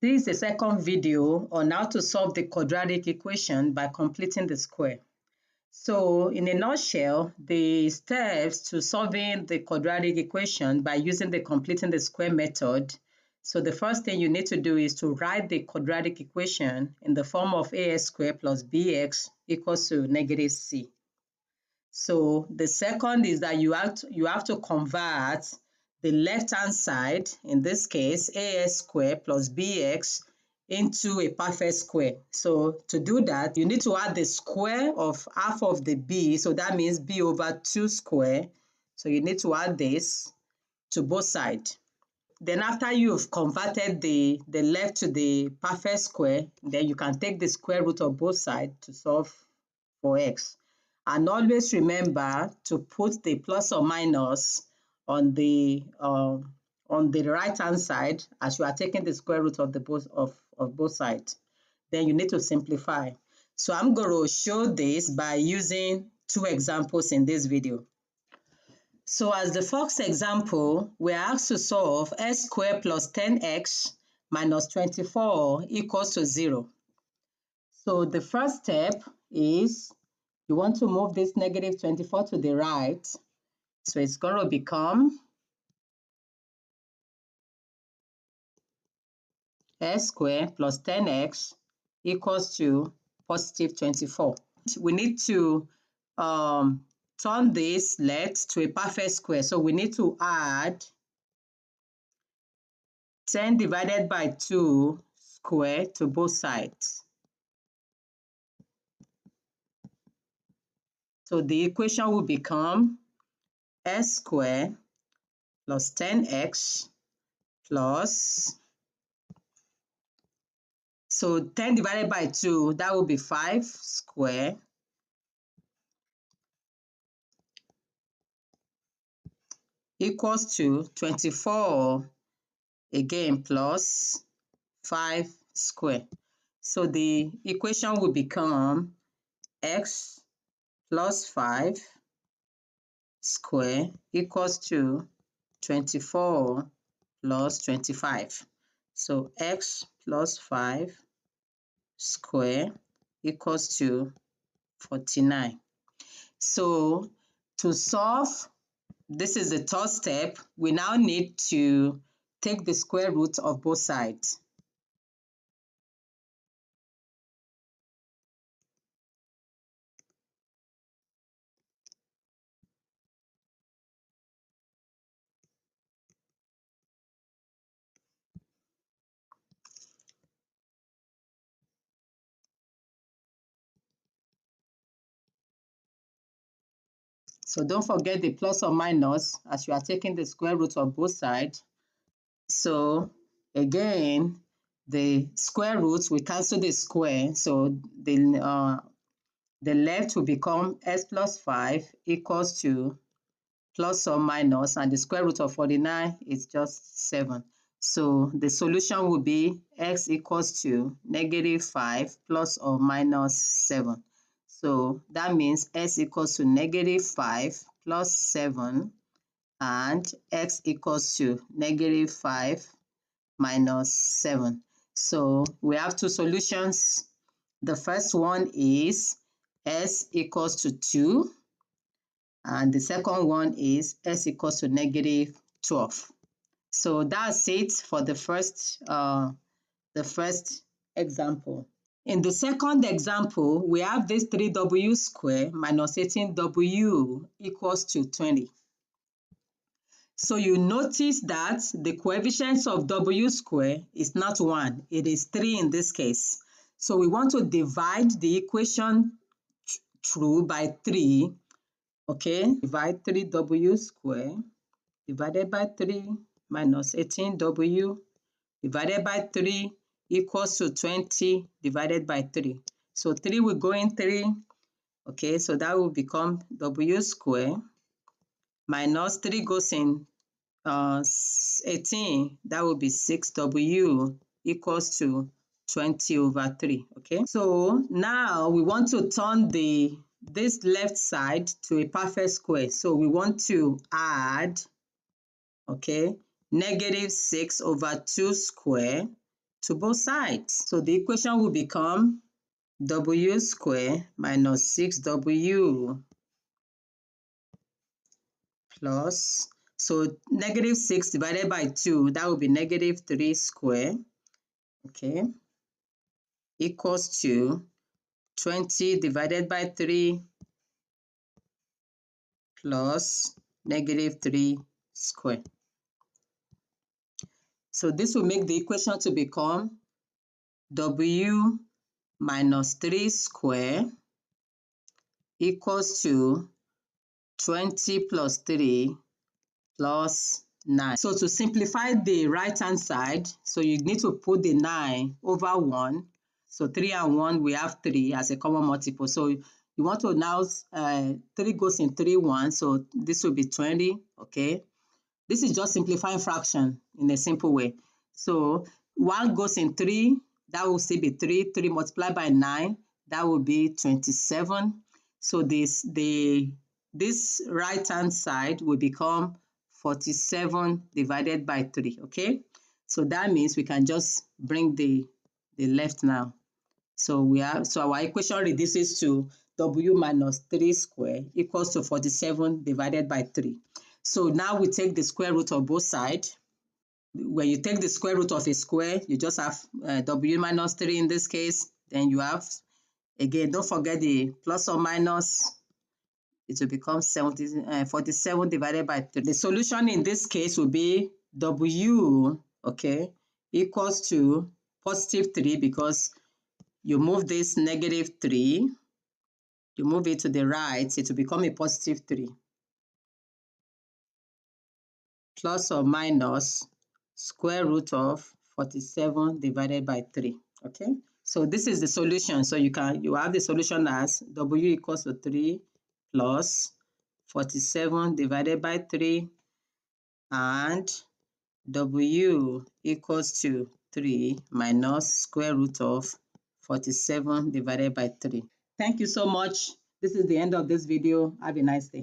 This is the second video on how to solve the quadratic equation by completing the square. So in a nutshell, the steps to solving the quadratic equation by using the completing the square method. So the first thing you need to do is to write the quadratic equation in the form of ax squared plus bx equals to negative c. So the second is that you have to convert the left-hand side, in this case, ax squared plus bx, into a perfect square. So to do that, you need to add the square of half of the b. So that means b over 2 square. So you need to add this to both sides. Then after you've converted the left to the perfect square, then you can take the square root of both sides to solve for x. And always remember to put the plus or minus on the right hand side as you are taking the square root of both sides. Then you need to simplify. So I'm going to show this by using two examples in this video. So as the first example, we are asked to solve x squared plus 10x minus 24 equals to 0. So the first step is you want to move this negative 24 to the right. So it's going to become x squared plus 10x equals to positive 24. We need to turn this left to a perfect square. So we need to add 10 divided by 2 square to both sides. So the equation will become x squared plus 10x plus, so 10 divided by 2, that will be 5 square equals to 24 again plus 5 square. So the equation will become x plus 5 square equals to 24 plus 25. So x plus 5 square equals to 49. So to solve, this is the third step. We now need to take the square root of both sides. So don't forget the plus or minus as you are taking the square root of both sides. So again, the square roots, we cancel the square. So the left will become x plus 5 equals to plus or minus, and the square root of 49 is just 7. So the solution will be x equals to negative 5 plus or minus 7. So that means x equals to negative 5 plus 7 and x equals to negative 5 minus 7. So we have two solutions. The first one is s equals to 2. And the second one is s equals to negative 12. So that's it for the first example. In the second example, we have this 3w squared minus 18w equals to 20. So you notice that the coefficients of w squared is not 1, it is 3 in this case. So we want to divide the equation through by 3. Okay, divide 3w squared divided by 3 minus 18w divided by 3 equals to 20 divided by 3. So 3 will go in 3. Okay, so that will become w squared minus 3 goes in 18. That will be 6w equals to 20 over 3. Okay, so now we want to turn this left side to a perfect square. So we want to add, okay, negative 6 over 2 square to both sides. So the equation will become w squared minus 6w plus, so negative 6 divided by 2, that will be negative 3 squared, okay, equals to 20 divided by 3 plus negative 3 squared. So this will make the equation to become w minus 3 squared equals to 20 plus 3 plus 9. So to simplify the right-hand side, so you need to put the 9 over 1. So 3 and 1, we have 3 as a common multiple. So you want to now, 3 goes in 3 1, so this will be 20, okay? This is just simplifying fraction in a simple way. So 1 goes in 3, that will still be 3. 3 multiplied by 9, that will be 27. So this right-hand side will become 47 divided by 3, okay? So that means we can just bring the left now. So our equation reduces to w minus 3 squared equals to 47 divided by 3. So now we take the square root of both sides. When you take the square root of a square, you just have w minus 3 in this case. Then you have, again, don't forget the plus or minus. It will become 47 divided by 3. The solution in this case will be w, okay, equals to positive 3, because you move this negative 3, you move it to the right, it will become a positive 3. Plus or minus square root of 47 divided by 3, okay? So this is the solution. So you have the solution as w equals to 3 plus 47 divided by 3 and w equals to 3 minus square root of 47 divided by 3. Thank you so much. This is the end of this video. Have a nice day.